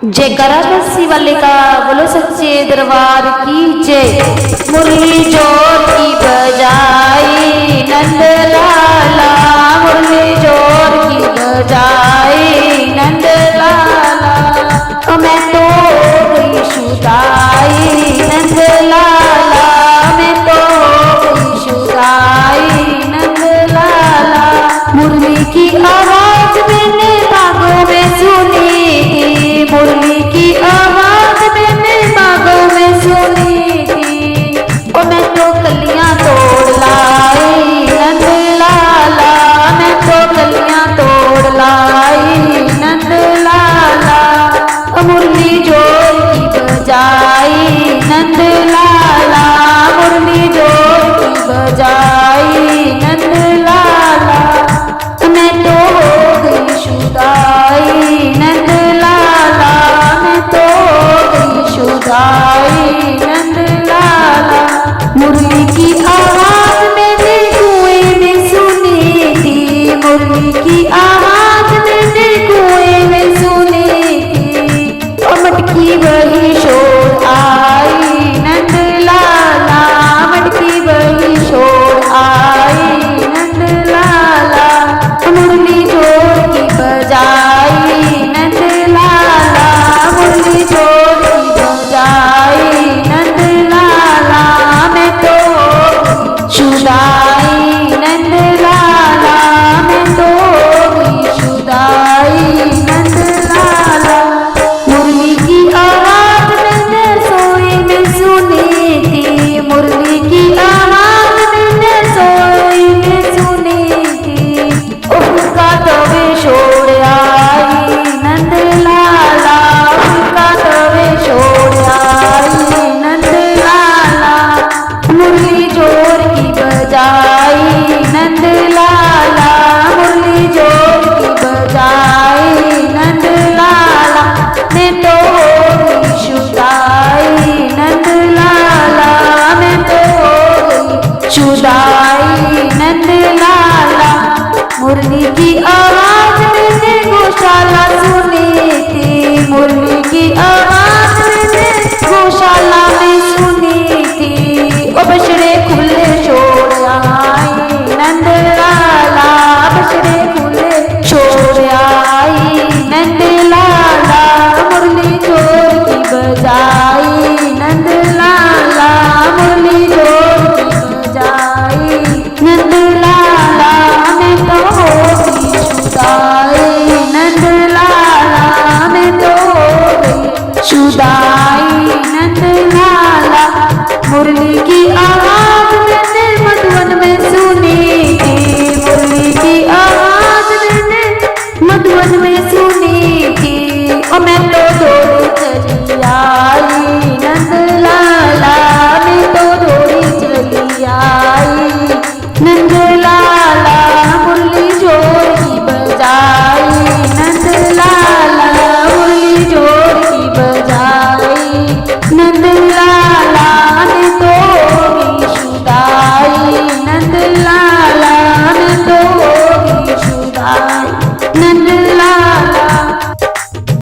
जयकारा बंसी वाले का बोलो सच्चे दरबार की जय। मुरली जोर की बजाई नंद लाला, मुरली जोर की बजाई नंद लाला, मैं तो गई शुदाई नंद लाला, मैं तो गई शुदाई नंद लाला। मुरली की आवाज मैंने बागों में सुनी, मुरली